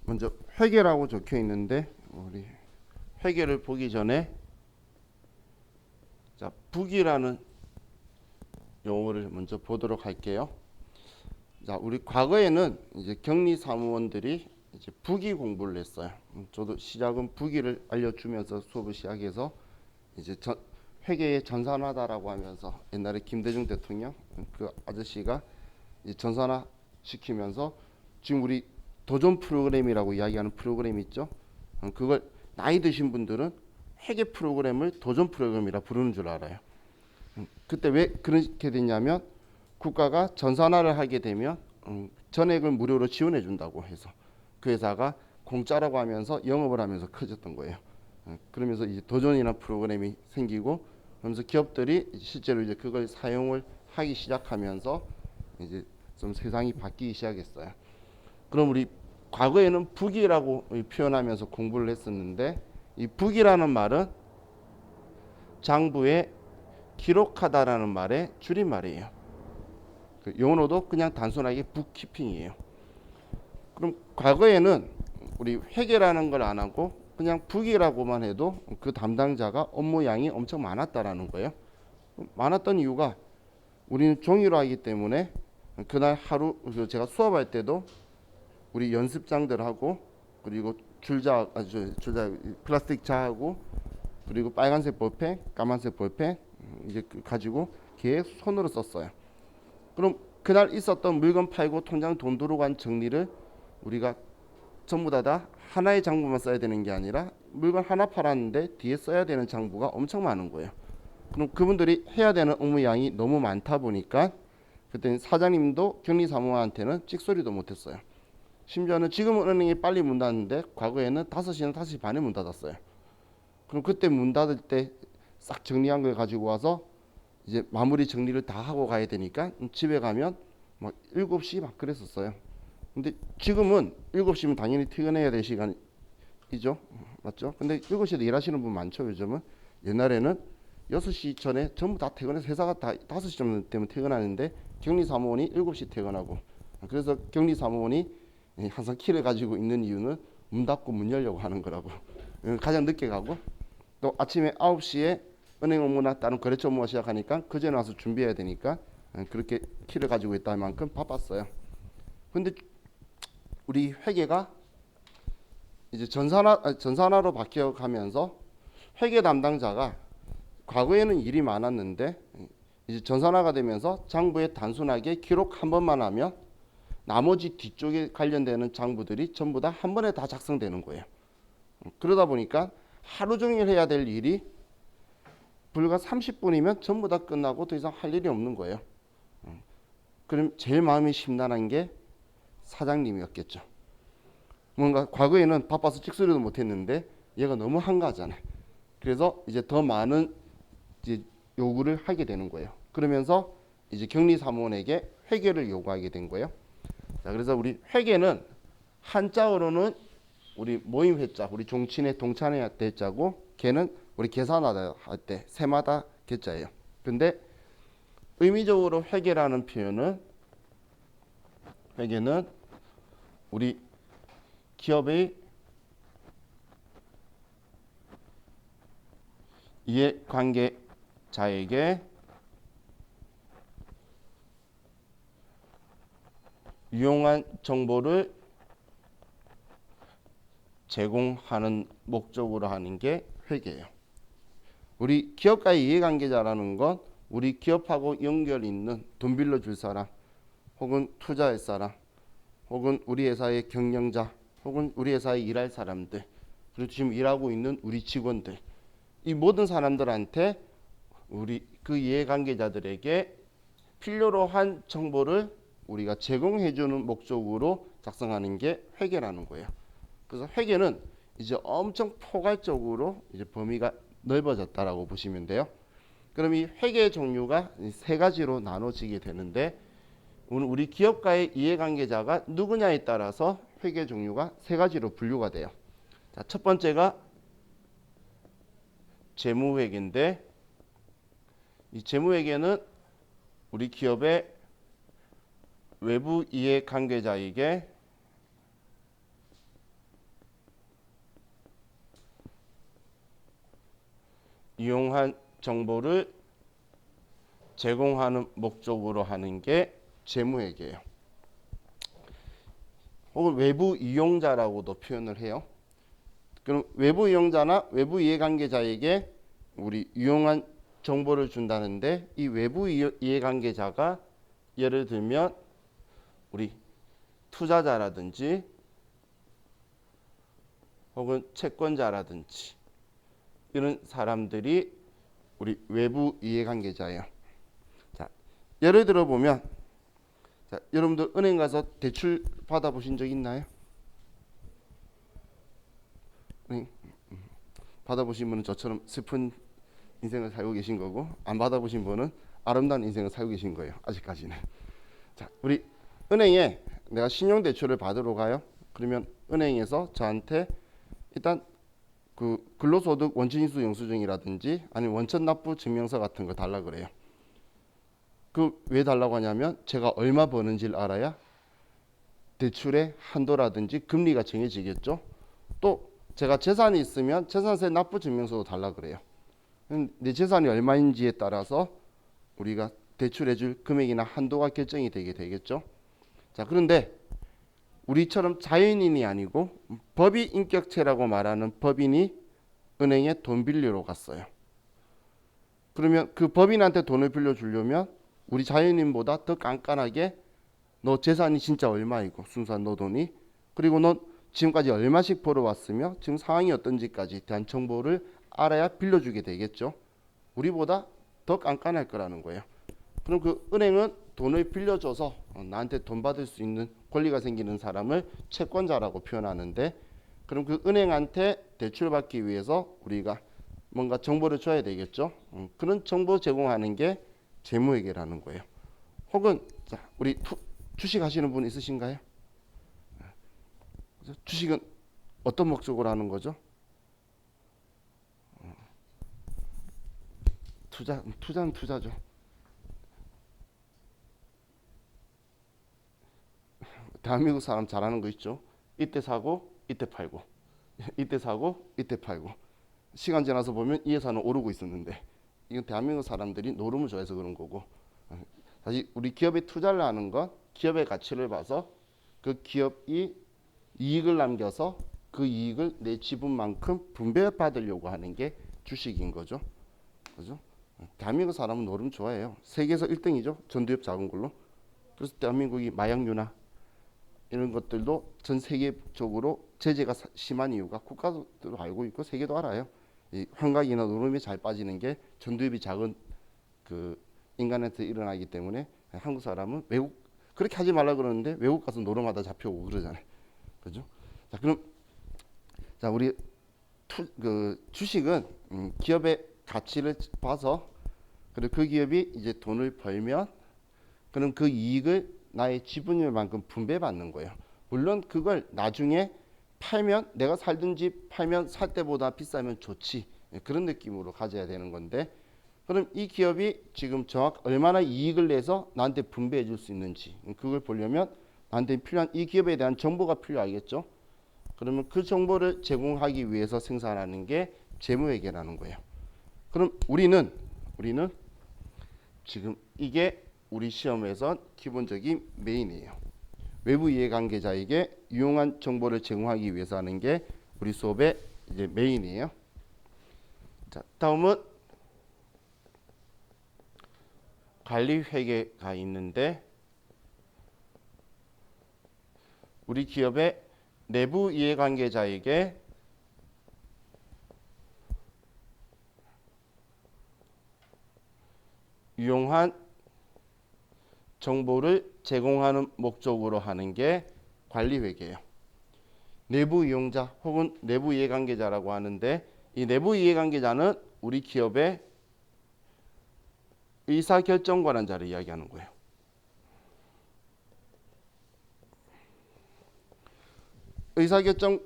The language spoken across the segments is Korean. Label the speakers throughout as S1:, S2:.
S1: 먼저 회계라고 적혀 있는데 우리 회계를 보기 전에 자 부기라는 용어를 먼저 보도록 할게요. 자 우리 과거에는 이제 격리 사무원들이 이제 부기 공부를 했어요. 저도 시작은 부기를 알려주면서 수업을 시작해서 이제 회계의 전산화다라고 하면서 옛날에 김대중 대통령 그 아저씨가 이제 전산화 시키면서 지금 우리 도전 프로그램이라고 이야기하는 프로그램 있죠. 그걸 나이 드신 분들은 회계 프로그램을 도전 프로그램이라 부르는 줄 알아요. 그때 왜 그렇게 됐냐면 국가가 전산화를 하게 되면 전액을 무료로 지원해 준다고 해서 그 회사가 공짜라고 하면서 영업을 하면서 커졌던 거예요. 그러면서 이제 도전이나 프로그램이 생기고 그러면서 기업들이 실제로 이제 그걸 사용을 하기 시작하면서 이제 좀 세상이 바뀌기 시작했어요. 그럼 우리 과거에는 부기라고 표현하면서 공부를 했었는데 이 부기라는 말은 장부에 기록하다라는 말의 줄임말이에요. 그 용어도 그냥 단순하게 북키핑이에요. 그럼 과거에는 우리 회계라는 걸 안 하고 그냥 부기라고만 해도 그 담당자가 업무 양이 엄청 많았다라는 거예요. 많았던 이유가 우리는 종이로 하기 때문에 그날 하루 제가 수업할 때도 우리 연습장들하고 그리고 줄자 플라스틱 자하고 그리고 빨간색 볼펜, 까만색 볼펜 이제 가지고 계속 손으로 썼어요. 그럼 그날 있었던 물건 팔고 통장 돈 들어간 정리를 우리가 전부 다 하나의 장부만 써야 되는 게 아니라 물건 하나 팔았는데 뒤에 써야 되는 장부가 엄청 많은 거예요. 그럼 그분들이 해야 되는 업무 양이 너무 많다 보니까 그때 사장님도 격리사무원한테는 찍소리도 못했어요. 심지어는 지금은 은행이 빨리 문 닫는데 과거에는 5시나 5시 반에 문 닫았어요. 그럼 그때 문 닫을 때 싹 정리한 걸 가지고 와서 이제 마무리 정리를 다 하고 가야 되니까 집에 가면 막 7시 막 그랬었어요. 근데 지금은 7시면 당연히 퇴근해야 될 시간이죠. 맞죠? 근데 7시에도 일하시는 분 많죠, 요즘은. 옛날에는 6시 전에 전부 다 퇴근해서 회사가 다 5시 쯤 되면 퇴근하는데 격리사무원이 7시 퇴근하고 그래서 격리사무원이 항상 키를 가지고 있는 이유는 문 닫고 문 열려고 하는 거라고. 가장 늦게 가고 또 아침에 9시에 은행 업무나 다른 거래처 업무가 시작하니까 그전에 와서 준비해야 되니까 그렇게 키를 가지고 있다 할 만큼 바빴어요. 근데 우리 회계가 이제 전산화로 바뀌어가면서 회계 담당자가 과거에는 일이 많았는데 이제 전산화가 되면서 장부에 단순하게 기록 한 번만 하면 나머지 뒤쪽에 관련되는 장부들이 전부 다 한 번에 다 작성되는 거예요. 그러다 보니까 하루 종일 해야 될 일이 불과 30분이면 전부 다 끝나고 더 이상 할 일이 없는 거예요. 그럼 제일 마음이 심란한 게 사장님이었겠죠. 뭔가 과거에는 바빠서 찍소리도 못했는데 얘가 너무 한가하잖아요. 그래서 이제 더 많은 이제 요구를 하게 되는 거예요. 그러면서 이제 격리사무원에게 회계를 요구하게 된 거예요. 자, 그래서 우리 회계는 한자어로는 우리 모임 회자, 우리 종친의 동찬의 대자고 걔는 우리 계산하다 할 때 세마다 개자예요. 근데 의미적으로 회계라는 표현은 회계는 우리 기업의 이해관계자에게 유용한 정보를 제공하는 목적으로 하는 게 회계예요. 우리 기업가의 이해관계자라는 건 우리 기업하고 연결 있는 돈 빌려줄 사람 혹은 투자할 사람 혹은 우리 회사의 경영자 혹은 우리 회사에 일할 사람들 그리고 지금 일하고 있는 우리 직원들 이 모든 사람들한테 우리 그 이해관계자들에게 필요로 한 정보를 우리가 제공해주는 목적으로 작성하는 게 회계라는 거예요. 그래서 회계는 이제 엄청 포괄적으로 이제 범위가 넓어졌다라고 보시면 돼요. 그럼 이 회계 종류가 세 가지로 나눠지게 되는데 우리 기업가의 이해관계자가 누구냐에 따라서 회계 종류가 세 가지로 분류가 돼요. 자, 첫 번째가 재무회계인데 이 재무회계는 우리 기업의 외부 이해관계자에게 유용한 정보를 제공하는 목적으로 하는 게 재무회계예요. 혹은 외부 이용자라고도 표현을 해요. 그럼 외부 이용자나 외부 이해관계자에게 우리 유용한 정보를 준다는데, 이 외부 이해관계자가 예를 들면 우리 투자자라든지 혹은 채권자라든지 이런 사람들이 우리 외부 이해관계자예요. 자, 예를 들어 보면, 자, 여러분들 은행 가서 대출 받아보신 적 있나요? 받아보신 분은 저처럼 슬픈 인생을 살고 계신 거고, 안 받아보신 분은 아름다운 인생을 살고 계신 거예요. 아직까지는. 자, 우리 은행에 내가 신용대출을 받으러 가요. 그러면 은행에서 저한테 일단 그 근로소득 원천인수 영수증이라든지 아니면 원천납부 증명서 같은 거 달라 그래요. 그 왜 달라고 하냐면 제가 얼마 버는지를 알아야 대출의 한도라든지 금리가 정해지겠죠. 또 제가 재산이 있으면 재산세 납부 증명서도 달라 그래요. 내 재산이 얼마인지에 따라서 우리가 대출해줄 금액이나 한도가 결정이 되겠죠. 자, 그런데 우리처럼 자연인이 아니고 법이 인격체라고 말하는 법인이 은행에 돈 빌리러 갔어요. 그러면 그 법인한테 돈을 빌려주려면 우리 자연인보다 더 깐깐하게 너 재산이 진짜 얼마이고 순수한 너 돈이, 그리고 너 지금까지 얼마씩 벌어왔으며 지금 상황이 어떤지까지 대한 정보를 알아야 빌려주게 되겠죠. 우리보다 더 깐깐할 거라는 거예요. 그럼 그 은행은 돈을 빌려줘서 나한테 돈 받을 수 있는 권리가 생기는 사람을 채권자라고 표현하는데, 그럼 그 은행한테 대출받기 위해서 우리가 뭔가 정보를 줘야 되겠죠. 그런 정보 제공하는 게 재무회계라는 거예요. 혹은 자, 우리 주식 하시는 분 있으신가요? 주식은 어떤 목적으로 하는 거죠? 투자는 투자죠. 대한민국 사람 잘하는 거 있죠. 이때 사고 이때 팔고, 이때 사고 이때 팔고, 시간 지나서 보면 이 회사는 오르고 있었는데, 이건 대한민국 사람들이 노름을 좋아해서 그런 거고, 사실 우리 기업에 투자를 하는 건 기업의 가치를 봐서 그 기업이 이익을 남겨서 그 이익을 내 지분만큼 분배받으려고 하는 게 주식인 거죠. 그죠? 대한민국 사람은 노름 좋아해요. 세계에서 1등이죠. 전두엽 작은 걸로. 그래서 대한민국이 마약 유나 이런 것들도 전 세계적으로 제재가 심한 이유가 국가도 알고 있고 세계도 알아요. 이 환각이나 노름이 잘 빠지는 게 전두엽이 작은 그 인간한테 일어나기 때문에 한국 사람은 외국 그렇게 하지 말라 그러는데 외국 가서 노름하다 잡혀오고 그러잖아요. 그죠? 자, 그럼 자, 우리 주식은 기업의 가치를 봐서, 그리고 그 기업이 이제 돈을 벌면 그럼 그 이익을 나의 지분율만큼 분배받는 거예요. 물론 그걸 나중에 팔면, 내가 살던 집 팔면 살 때보다 비싸면 좋지, 그런 느낌으로 가져야 되는 건데, 그럼 이 기업이 지금 정확 얼마나 이익을 내서 나한테 분배해 줄 수 있는지 그걸 보려면 나한테 필요한 이 기업에 대한 정보가 필요하겠죠. 그러면 그 정보를 제공하기 위해서 생산하는 게 재무회계라는 거예요. 그럼 우리는 지금 이게 우리 시험에선 기본적인 메인이에요. 외부 이해관계자에게 유용한 정보를 제공하기 위해서 하는 게 우리 수업의 이제 메인이에요. 자, 다음은 관리회계가 있는데, 우리 기업의 내부 이해관계자에게 유용한 정보를 제공하는 목적으로 하는 게 관리회계예요. 내부 이용자 혹은 내부 이해관계자라고 하는데, 이 내부 이해관계자는 우리 기업의 의사결정 권한자를 이야기하는 거예요. 의사결정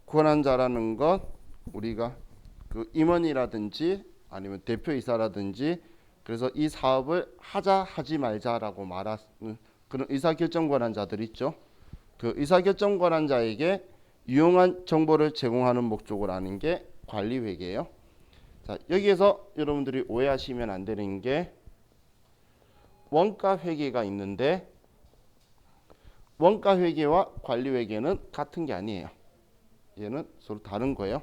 S1: 권한자라는 건 우리가 그 임원이라든지 아니면 대표이사라든지, 그래서 이 사업을 하자 하지 말자라고 말하는 그런 의사결정 권한자들 있죠. 그 의사결정 권한자에게 유용한 정보를 제공하는 목적으로 하는 게 관리회계예요. 자, 여기에서 여러분들이 오해하시면 안 되는 게 원가 회계가 있는데 원가 회계와 관리 회계는 같은 게 아니에요. 얘는 서로 다른 거예요.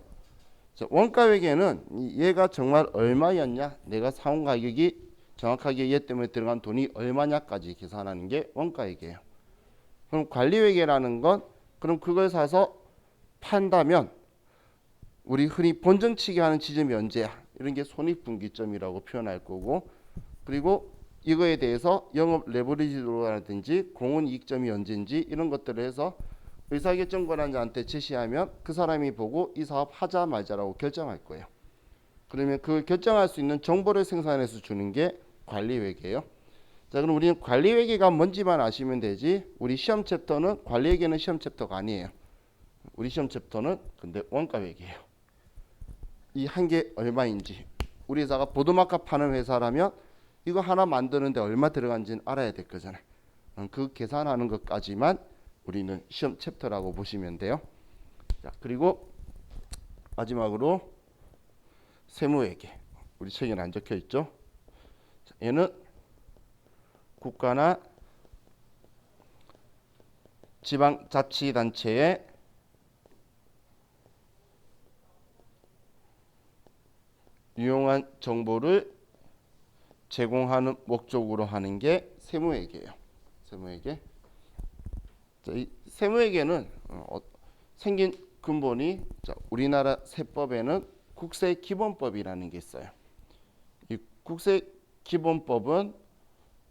S1: 자, 원가 회계는 얘가 정말 얼마였냐, 내가 사온 가격이 정확하게 얘 때문에 들어간 돈이 얼마냐까지 계산하는 게 원가 회계예요. 그럼 관리 회계라는 건 그럼 그걸 사서 판다면 우리 흔히 본정치기 하는 지점이 언제야? 이런 게 손익분기점이라고 표현할 거고, 그리고 이거에 대해서 영업 레버리지라든지 공헌이익점이 언제인지 이런 것들을 해서 의사결정권자한테 제시하면 그 사람이 보고 이 사업 하자 말자라고 결정할 거예요. 그러면 그걸 결정할 수 있는 정보를 생산해서 주는 게 관리회계예요. 자, 그럼 우리는 관리회계가 뭔지만 아시면 되지, 우리 시험 챕터는 관리회계는 시험 챕터가 아니에요. 우리 시험 챕터는 근데 원가회계예요. 이 한 개 얼마인지, 우리 회사가 보드마카 파는 회사라면 이거 하나 만드는데 얼마 들어간지는 알아야 될 거잖아요. 그 계산하는 것까지만 우리는 시험 챕터라고 보시면 돼요. 자, 그리고 마지막으로 세무회계. 우리 책에는 안 적혀 있죠. 자, 얘는 국가나 지방자치단체에 유용한 정보를 제공하는 목적으로 하는 게 세무회계예요. 세무회계. 자, 이 세무회계는 생긴 근본이, 자, 우리나라 세법에는 국세기본법이라는 게 있어요. 이 국세기본법은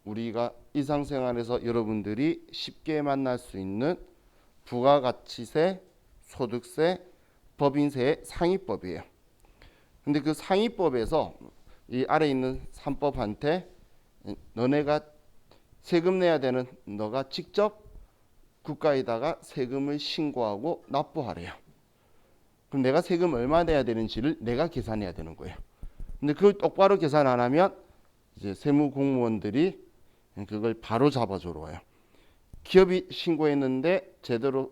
S1: 우리가 일상생활에서 여러분들이 쉽게 만날 수 있는 부가가치세, 소득세, 법인세의 상위법이에요. 근데 그 상위법에서 이 아래 있는 3법한테 너네가 세금 내야 되는, 너가 직접 국가에다가 세금을 신고하고 납부하래요. 그럼 내가 세금 얼마 내야 되는지를 내가 계산해야 되는 거예요. 근데 그걸 똑바로 계산 안 하면 이제 세무 공무원들이 그걸 바로 잡아주러 와요. 기업이 신고했는데 제대로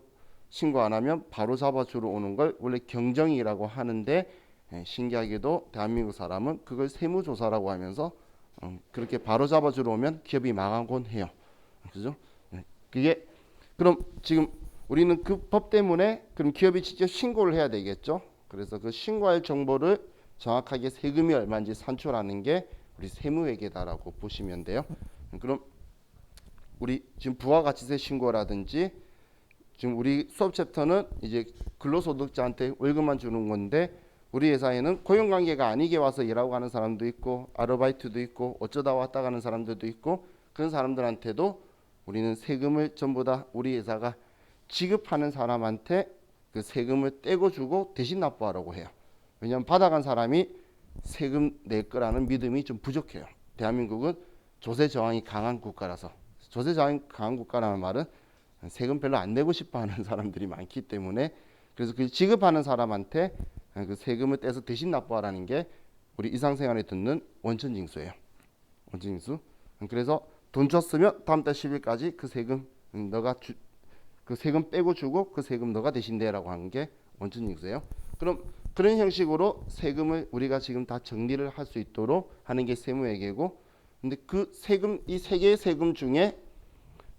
S1: 신고 안 하면 바로 잡아주러 오는 걸 원래 경정이라고 하는데, 신기하게도 대한민국 사람은 그걸 세무조사라고 하면서 그렇게 바로 잡아주러 오면 기업이 망하곤 해요. 그죠? 그게 그럼 지금 우리는 그 법 때문에 그럼 기업이 직접 신고를 해야 되겠죠. 그래서 그 신고할 정보를 정확하게 세금이 얼마인지 산출하는 게 우리 세무회계다라고 보시면 돼요. 그럼 우리 지금 부가가치세 신고라든지, 지금 우리 수업 챕터는 이제 근로소득자한테 월급만 주는 건데, 우리 회사에는 고용관계가 아니게 와서 일하고 가는 사람도 있고 아르바이트도 있고 어쩌다 왔다 가는 사람들도 있고, 그런 사람들한테도 우리는 세금을 전부 다 우리 회사가 지급하는 사람한테 그 세금을 떼고 주고 대신 납부하라고 해요. 왜냐하면 받아간 사람이 세금 낼 거라는 믿음이 좀 부족해요. 대한민국은 조세 저항이 강한 국가라서. 조세 저항이 강한 국가라는 말은 세금 별로 안 내고 싶어 하는 사람들이 많기 때문에, 그래서 그 지급하는 사람한테 그 세금을 떼서 대신 납부하라는 게 우리 일상생활에 듣는 원천징수예요. 원천징수. 그래서 돈 줬으면 다음 달 10일까지 그 세금 너가 그 세금 빼고 주고 그 세금 너가 대신 내라고 하는 게 원천징수예요. 그럼 그런 형식으로 세금을 우리가 지금 다 정리를 할 수 있도록 하는 게 세무회계고, 근데 그 세금, 이 세 개의 세금 중에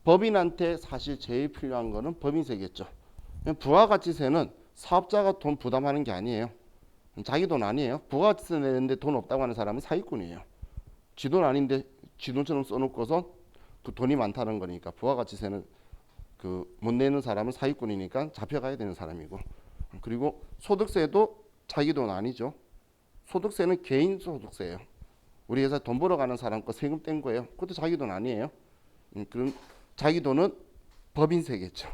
S1: 법인한테 사실 제일 필요한 거는 법인세겠죠. 부가가치세는 사업자가 돈 부담하는 게 아니에요. 자기 돈 아니에요. 부가가치세 내는데 돈 없다고 하는 사람은 사기꾼이에요. 지 돈 아닌데 지 돈처럼 써놓고서 그 돈이 많다는 거니까, 부가가치세는 그 못 내는 사람은 사기꾼이니까 잡혀가야 되는 사람이고, 그리고 소득세도 자기 돈 아니죠. 소득세는 개인 소득세예요. 우리 회사 돈 벌어 가는 사람 거 세금 뗀 거예요. 그것도 자기 돈 아니에요. 그럼 자기 돈은 법인세겠죠.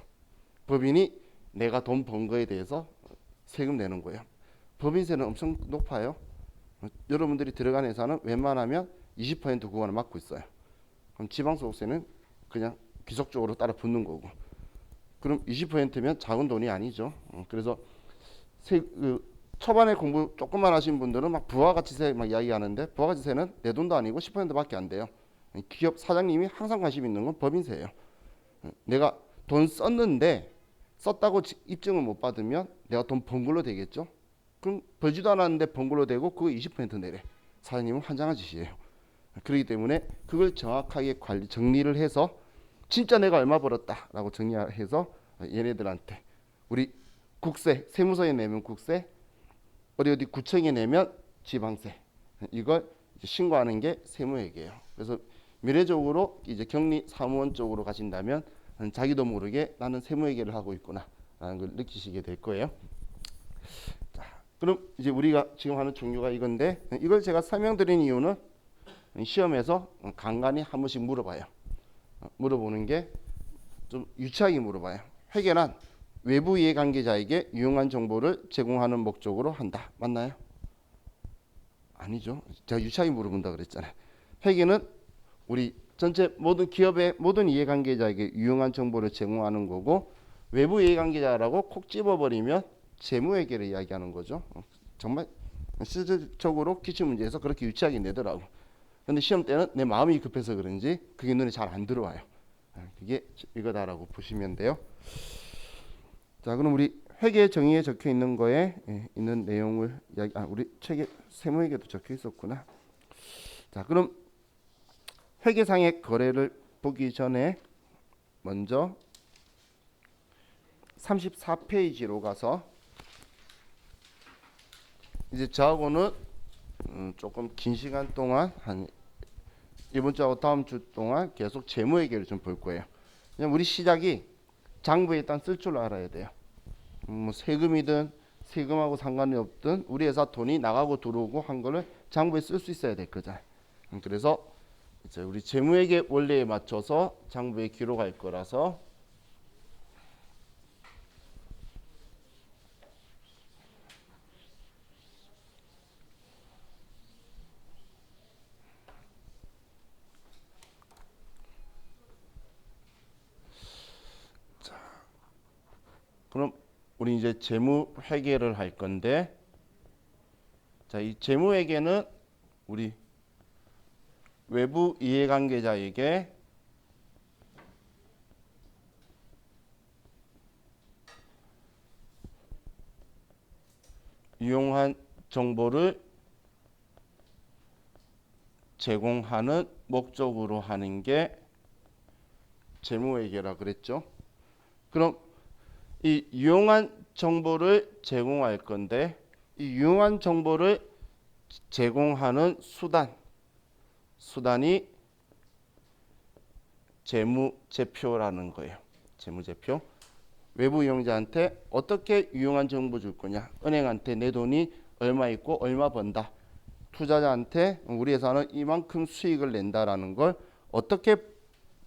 S1: 법인이 내가 돈 번 거에 대해서 세금 내는 거예요. 법인세는 엄청 높아요. 여러분들이 들어간 회사는 웬만하면 20% 구간을 막고 있어요. 그럼 지방소득세는 그냥 귀속적으로 따라 붙는 거고. 그럼 20%면 작은 돈이 아니죠. 그래서 초반에 공부 조금만 하신 분들은 막 부가가치세 막 이야기하는데, 부가가치세는 내 돈도 아니고 10%밖에 안 돼요. 기업 사장님이 항상 관심 있는 건 법인세예요. 내가 돈 썼는데 썼다고 입증을 못 받으면 내가 돈 번 걸로 되겠죠. 그럼 벌지도 않았는데 번 걸로 되고 그거 20% 내래. 사장님은 환장한 짓이에요. 그렇기 때문에 그걸 정확하게 관리 정리를 해서 진짜 내가 얼마 벌었다라고 정리해서 얘네들한테 우리 국세 세무서에 내면 국세 어디 구청에 내면 지방세 이걸 이제 신고하는 게 세무회계예요. 그래서 미래적으로 이제 격리 사무원 쪽으로 가신다면 자기도 모르게 나는 세무회계를 하고 있구나라는 걸 느끼시게 될 거예요. 자, 그럼 이제 우리가 지금 하는 종류가 이건데 이걸 제가 설명드린 이유는 시험에서 간간히 한 번씩 물어봐요. 물어보는 게 좀 유치하게 물어봐요. 회계란 외부 이해관계자에게 유용한 정보를 제공하는 목적으로 한다. 맞나요? 아니죠. 제가 유치하게 물어본다 그랬잖아요. 회계는 우리 전체 모든 기업의 모든 이해관계자에게 유용한 정보를 제공하는 거고 외부 이해관계자라고 콕 집어버리면 재무회계를 이야기하는 거죠. 정말 실질적으로 기출문제에서 그렇게 유치하게 내더라고. 근데 시험 때는 내 마음이 급해서 그런지 그게 눈에 잘 안 들어와요. 그게 이거다라고 보시면 돼요. 자, 그럼 우리 회계 정의에 적혀 있는 거에 있는 내용을 우리 책에 세무회계도 적혀 있었구나. 자, 그럼 회계상의 거래를 보기 전에 먼저 34페이지로 가서 이제 저하고는 조금 긴 시간 동안 한 이번 주하고 다음 주 동안 계속 재무회계를 좀 볼 거예요. 그냥 우리 시작이 장부에 일단 쓸 줄 알아야 돼요. 뭐 세금이든 세금하고 상관이 없든 우리 회사 돈이 나가고 들어오고 한 거를 장부에 쓸 수 있어야 될 거잖아요. 그래서 이제 우리 재무회계 원리에 맞춰서 장부에 기록할 거라서 그럼 우리 이제 재무회계를 할 건데 자, 이 재무회계는 우리 외부 이해관계자에게 유용한 정보를 제공하는 목적으로 하는 게 재무회계라 그랬죠. 그럼 이 유용한 정보를 제공할 건데 이 유용한 정보를 제공하는 수단이 재무제표라는 거예요. 재무제표. 외부 이용자한테 어떻게 유용한 정보 줄 거냐. 은행한테 내 돈이 얼마 있고 얼마 번다. 투자자한테 우리 회사는 이만큼 수익을 낸다라는 걸 어떻게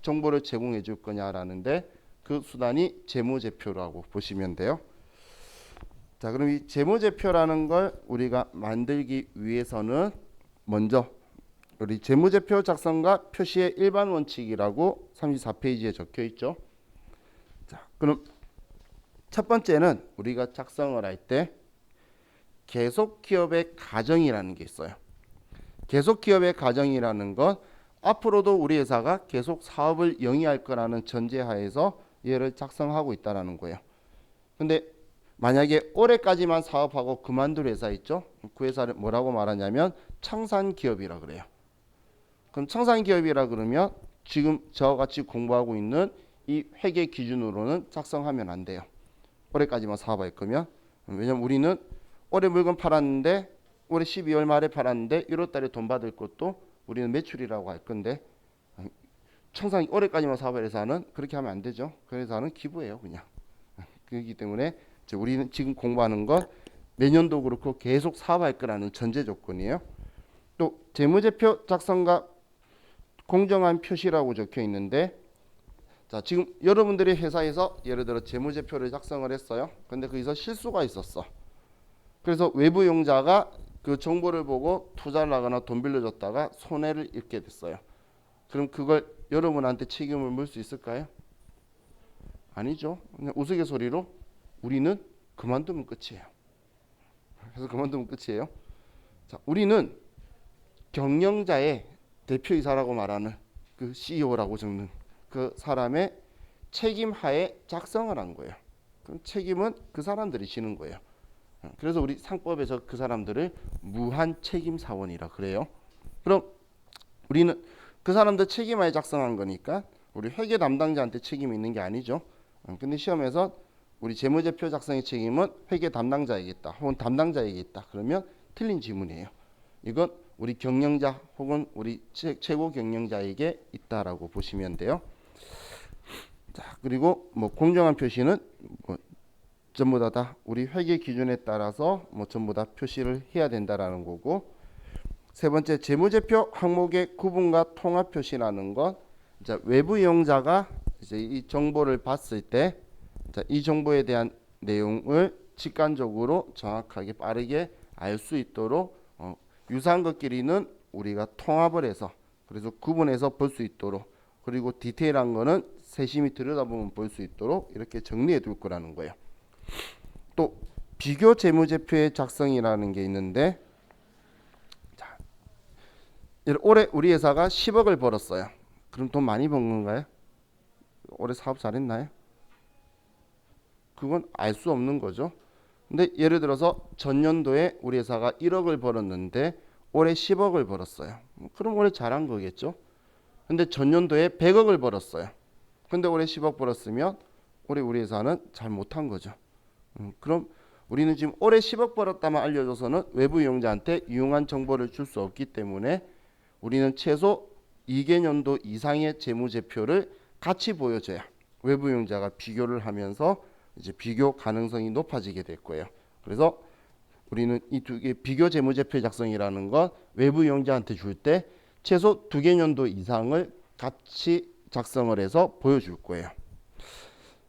S1: 정보를 제공해 줄 거냐라는데 그 수단이 재무제표라고 보시면 돼요. 자, 그럼 이 재무제표라는 걸 우리가 만들기 위해서는 먼저 우리 재무제표 작성과 표시의 일반 원칙이라고 34페이지에 적혀 있죠. 자, 그럼 첫 번째는 우리가 작성을 할 때 계속 기업의 가정이라는 게 있어요. 계속 기업의 가정이라는 건 앞으로도 우리 회사가 계속 사업을 영위할 거라는 전제하에서 얘를 작성하고 있다라는 거예요. 근데 만약에 올해까지만 사업하고 그만둘 회사 있죠? 그 회사를 뭐라고 말하냐면 청산기업이라 그래요. 그럼 청산기업이라 그러면 지금 저와 같이 공부하고 있는 이 회계 기준으로는 작성하면 안 돼요. 올해까지만 사업할 거면. 왜냐면 우리는 올해 물건 팔았는데 올해 12월 말에 팔았는데 1월 달에 돈 받을 것도 우리는 매출이라고 할 건데 청산 올해까지만 사업할 회사는 그렇게 하면 안 되죠. 그 회사는 기부예요, 그냥. 그렇기 때문에 우리는 지금 공부하는 건 내년도 그렇고 계속 사업할 거라는 전제 조건이에요. 또 재무제표 작성과 공정한 표시라고 적혀 있는데 자, 지금 여러분들이 회사에서 예를 들어 재무제표를 작성을 했어요. 근데 거기서 실수가 있었어. 그래서 외부 이용자가 그 정보를 보고 투자를 하거나 돈 빌려줬다가 손해를 입게 됐어요. 그럼 그걸 여러분한테 책임을 물 수 있을까요? 아니죠. 그냥 우스갯소리로 우리는 그만두면 끝이에요. 그래서 그만두면 끝이에요. 자, 우리는 경영자의 대표이사라고 말하는 그 CEO라고 적는 그 사람의 책임하에 작성을 한 거예요. 그럼 책임은 그 사람들이 지는 거예요. 그래서 우리 상법에서 그 사람들을 무한 책임 사원이라 그래요. 그럼 우리는 그 사람들 책임하에 작성한 거니까 우리 회계 담당자한테 책임이 있는 게 아니죠. 근데 시험에서 우리 재무제표 작성의 책임은 회계 담당자에게 있다 혹은 담당자에게 있다 그러면 틀린 지문이에요. 이건 우리 경영자 혹은 우리 최고 경영자에게 있다라고 보시면 돼요. 자, 그리고 뭐 공정한 표시는 뭐 전부 다 우리 회계 기준에 따라서 뭐 전부 다 표시를 해야 된다라는 거고, 세 번째 재무제표 항목의 구분과 통합 표시라는 건 자, 외부 이용자가 이제 이 정보를 봤을 때 자, 이 정보에 대한 내용을 직관적으로 정확하게 빠르게 알 수 있도록 유사한 것끼리는 우리가 통합을 해서 그래서 구분해서 볼 수 있도록, 그리고 디테일한 거는 세심히 들여다보면 볼 수 있도록 이렇게 정리해 둘 거라는 거예요. 또 비교 재무제표의 작성이라는 게 있는데, 자, 올해 우리 회사가 10억을 벌었어요. 그럼 돈 많이 번 건가요? 올해 사업 잘했나요? 그건 알 수 없는 거죠. 근데 예를 들어서 전년도에 우리 회사가 1억을 벌었는데 올해 10억을 벌었어요. 그럼 올해 잘한 거겠죠. 근데 전년도에 100억을 벌었어요. 근데 올해 10억 벌었으면 올해 우리 회사는 잘 못한 거죠. 그럼 우리는 지금 올해 10억 벌었다만 알려줘서는 외부 이용자한테 유용한 정보를 줄 수 없기 때문에 우리는 최소 2개년도 이상의 재무제표를 같이 보여줘야 외부 이용자가 비교를 하면서 이제 비교 가능성이 높아지게 될 거예요. 그래서 우리는 이 두 개 비교 재무제표 작성이라는 건 외부 이용자한테 줄 때 최소 2개년도 이상을 같이 작성을 해서 보여줄 거예요.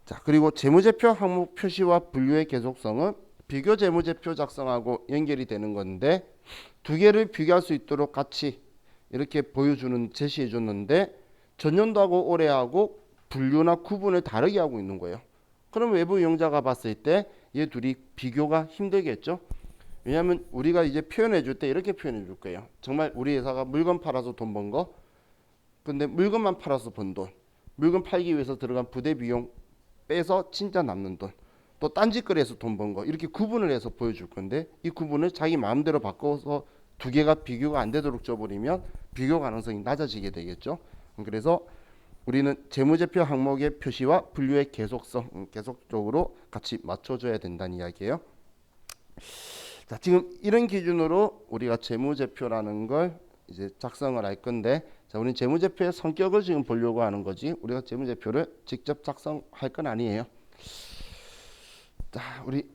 S1: 자, 그리고 재무제표 항목 표시와 분류의 계속성은 비교 재무제표 작성하고 연결이 되는 건데, 두 개를 비교할 수 있도록 같이 이렇게 보여주는 제시해 줬는데 전년도하고 올해하고 분류나 구분을 다르게 하고 있는 거예요. 그럼 외부 이용자가 봤을 때 얘 둘이 비교가 힘들겠죠. 왜냐하면 우리가 이제 표현해 줄 때 이렇게 표현해 줄 거예요. 정말 우리 회사가 물건 팔아서 돈 번 거, 근데 물건만 팔아서 번 돈, 물건 팔기 위해서 들어간 부대 비용 빼서 진짜 남는 돈, 또 딴짓거리에서 돈 번 거, 이렇게 구분을 해서 보여줄 건데 이 구분을 자기 마음대로 바꿔서 두 개가 비교가 안 되도록 줘버리면 비교 가능성이 낮아지게 되겠죠. 그래서 우리는 재무제표 항목의 표시와 분류의 계속성, 계속적으로 같이 맞춰줘야 된다는 이야기예요. 자, 지금 이런 기준으로 우리가 재무제표라는 걸 이제 작성을 할 건데, 자, 우리는 재무제표의 성격을 지금 보려고 하는 거지 우리가 재무제표를 직접 작성할 건 아니에요. 자, 우리